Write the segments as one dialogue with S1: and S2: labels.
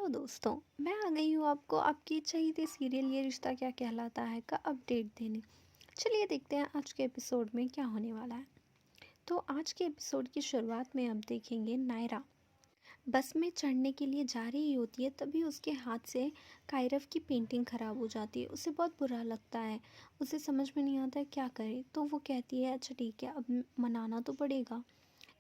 S1: दोस्तों, मैं आ गई हूँ आपको आपकी चहीते सीरियल ये रिश्ता क्या कहलाता है का अपडेट देने। चलिए देखते हैं आज के एपिसोड में क्या होने वाला है। तो आज के एपिसोड की शुरुआत में हम देखेंगे नायरा बस में चढ़ने के लिए जा रही होती है, तभी उसके हाथ से कायरव की पेंटिंग ख़राब हो जाती है। उसे बहुत बुरा लगता है, उसे समझ में नहीं आता है क्या करे। तो वो कहती है अच्छा ठीक है, अब मनाना तो पड़ेगा।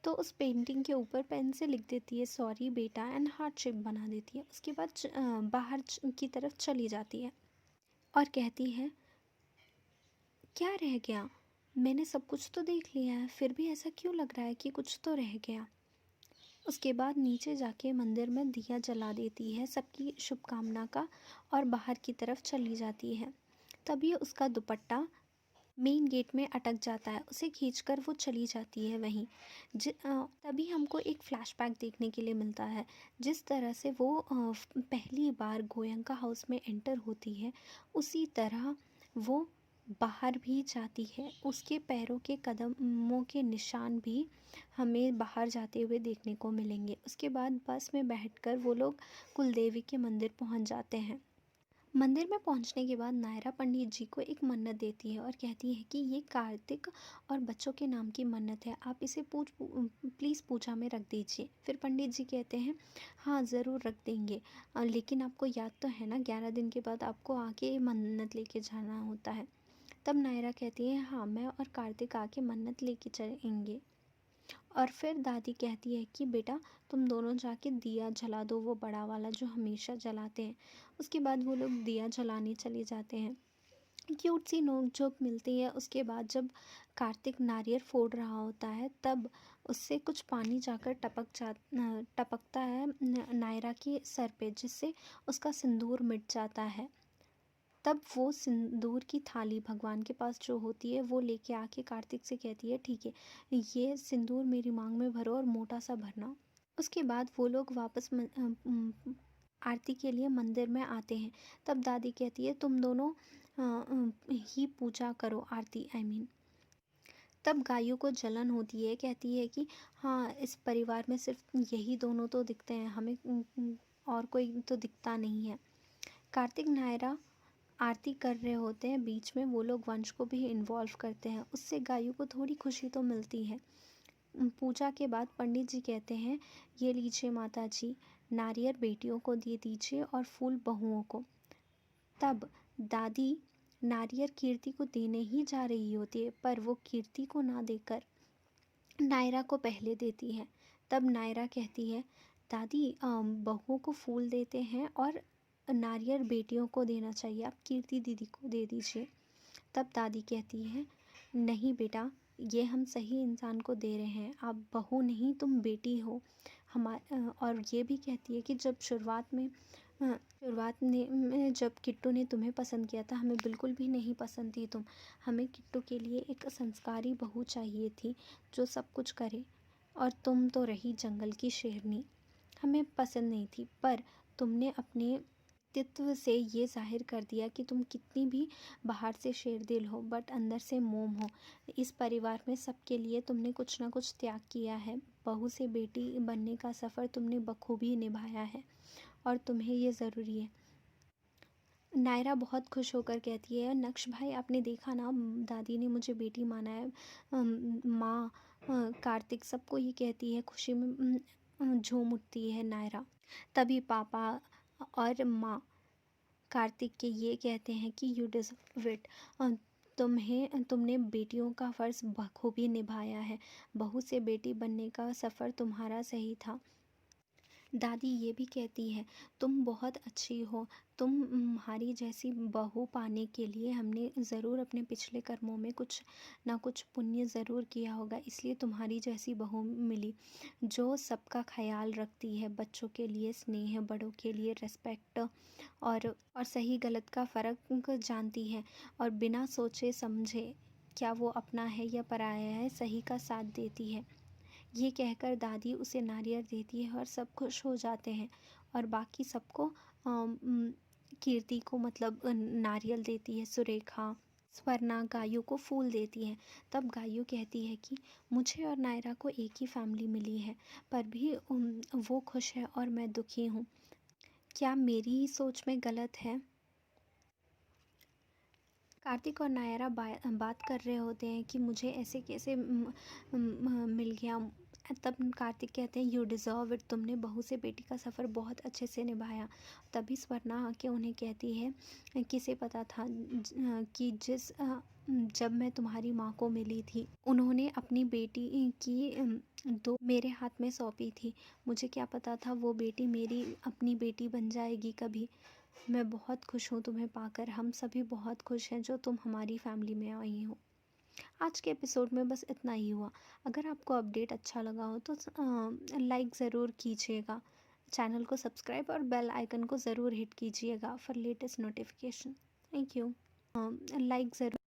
S1: तो उस पेंटिंग के ऊपर पेन से लिख देती है सॉरी बेटा एंड हार्ट शेप बना देती है। उसके बाद बाहर की तरफ चली जाती है और कहती है क्या रह गया, मैंने सब कुछ तो देख लिया है, फिर भी ऐसा क्यों लग रहा है कि कुछ तो रह गया। उसके बाद नीचे जाके मंदिर में दिया जला देती है सबकी शुभकामना का और बाहर की तरफ चली जाती है। तभी उसका दुपट्टा मेन गेट में अटक जाता है, उसे खींचकर वो चली जाती है वहीं। तभी हमको एक फ्लैशबैक देखने के लिए मिलता है। जिस तरह से वो पहली बार गोयंका हाउस में एंटर होती है, उसी तरह वो बाहर भी जाती है। उसके पैरों के कदमों के निशान भी हमें बाहर जाते हुए देखने को मिलेंगे। उसके बाद बस में बैठकर वो लोग कुलदेवी के मंदिर पहुंच जाते हैं। मंदिर में पहुंचने के बाद नायरा पंडित जी को एक मन्नत देती है और कहती है कि ये कार्तिक और बच्चों के नाम की मन्नत है, आप इसे प्लीज़ पूजा में रख दीजिए। फिर पंडित जी कहते हैं हाँ ज़रूर रख देंगे, लेकिन आपको याद तो है ना 11 दिन के बाद आपको आके ये मन्नत लेके जाना होता है। तब नायरा कहती है हाँ, मैं और कार्तिक आके मन्नत लेके चलेंगे। और फिर दादी कहती है कि बेटा तुम दोनों जाके दिया जला दो, वो बड़ा वाला जो हमेशा जलाते हैं। उसके बाद वो लोग दिया जलाने चले जाते हैं। क्यूट सी नोक-झोंक मिलती है। उसके बाद जब कार्तिक नारियल फोड़ रहा होता है, तब उससे कुछ पानी जाकर टपकता है नायरा के सर पे, जिससे उसका सिंदूर मिट जाता है। तब वो सिंदूर की थाली भगवान के पास जो होती है वो लेके आके कार्तिक से कहती है ठीक है, ये सिंदूर मेरी मांग में भरो और मोटा सा भरना। उसके बाद वो लोग वापस आरती के लिए मंदिर में आते हैं। तब दादी कहती है तुम दोनों ही पूजा करो, आरती आई मीन। तब गायों को जलन होती है, कहती है कि हाँ इस परिवार में सिर्फ यही दोनों तो दिखते हैं, हमें और कोई तो दिखता नहीं है। कार्तिक नायरा आरती कर रहे होते हैं, बीच में वो लोग वंश को भी इन्वॉल्व करते हैं, उससे गायों को थोड़ी खुशी तो मिलती है। पूजा के बाद पंडित जी कहते हैं ये लीजिए माता जी, नारियल बेटियों को दे दीजिए और फूल बहुओं को। तब दादी नारियल कीर्ति को देने ही जा रही होती है, पर वो कीर्ति को ना देकर नायरा को पहले देती है। तब नायरा कहती है दादी बहुओं को फूल देते हैं और नारियल बेटियों को देना चाहिए, आप कीर्ति दीदी को दे दीजिए। तब दादी कहती है नहीं बेटा, ये हम सही इंसान को दे रहे हैं, आप बहू नहीं तुम बेटी हो और ये भी कहती है कि जब शुरुआत में जब किट्टू ने तुम्हें पसंद किया था, हमें बिल्कुल भी नहीं पसंद थी तुम। हमें किट्टू के लिए एक संस्कारी बहू चाहिए थी जो सब कुछ करे, और तुम तो रही जंगल की शेरनी, हमें पसंद नहीं थी। पर तुमने अपने व्यक्तित्व से ये जाहिर कर दिया कि तुम कितनी भी बाहर से शेरदिल हो बट अंदर से मोम हो। इस परिवार में सबके लिए तुमने कुछ ना कुछ त्याग किया है। बहू से बेटी बनने का सफ़र तुमने बखूबी निभाया है और तुम्हें ये ज़रूरी है। नायरा बहुत खुश होकर कहती है नक्श भाई आपने देखा ना, दादी ने मुझे बेटी माना है। माँ कार्तिक सबको ये कहती है, खुशी में झूम उठती है नायरा। तभी पापा और माँ कार्तिक के ये कहते हैं कि यू डिज़र्व इट, तुमने बेटियों का फ़र्ज़ बखूबी निभाया है, बहू से बेटी बनने का सफ़र तुम्हारा सही था। दादी ये भी कहती है तुम बहुत अच्छी हो, तुम्हारी जैसी बहू पाने के लिए हमने ज़रूर अपने पिछले कर्मों में कुछ ना कुछ पुण्य ज़रूर किया होगा, इसलिए तुम्हारी जैसी बहू मिली जो सबका ख्याल रखती है, बच्चों के लिए स्नेह, बड़ों के लिए रिस्पेक्ट और सही गलत का फ़र्क जानती है और बिना सोचे समझे क्या वो अपना है या पराया है सही का साथ देती है। ये कहकर दादी उसे नारियल देती है और सब खुश हो जाते हैं और बाकी सबको कीर्ति को मतलब नारियल देती है। सुरेखा स्वर्णा गायों को फूल देती है। तब गायों कहती है कि मुझे और नायरा को एक ही फैमिली मिली है, पर भी वो खुश है और मैं दुखी हूँ। क्या मेरी ही सोच में गलत है? कार्तिक और नायरा बात कर रहे होते हैं कि मुझे ऐसे कैसे मिल गया। तब कार्तिक कहते हैं यू डिज़र्व इट, तुमने बहू से बेटी का सफ़र बहुत अच्छे से निभाया। तभी स्वर्णा आके उन्हें कहती है किसे पता था कि जब मैं तुम्हारी माँ को मिली थी उन्होंने अपनी बेटी की दो मेरे हाथ में सौंपी थी। मुझे क्या पता था वो बेटी मेरी अपनी बेटी बन जाएगी कभी। मैं बहुत खुश हूँ तुम्हें पाकर, हम सभी बहुत खुश हैं जो तुम हमारी फैमिली में आई हो। आज के एपिसोड में बस इतना ही हुआ। अगर आपको अपडेट अच्छा लगा हो तो लाइक ज़रूर कीजिएगा, चैनल को सब्सक्राइब और बेल आइकन को ज़रूर हिट कीजिएगा for latest notification. Thank you. Like ज़रूर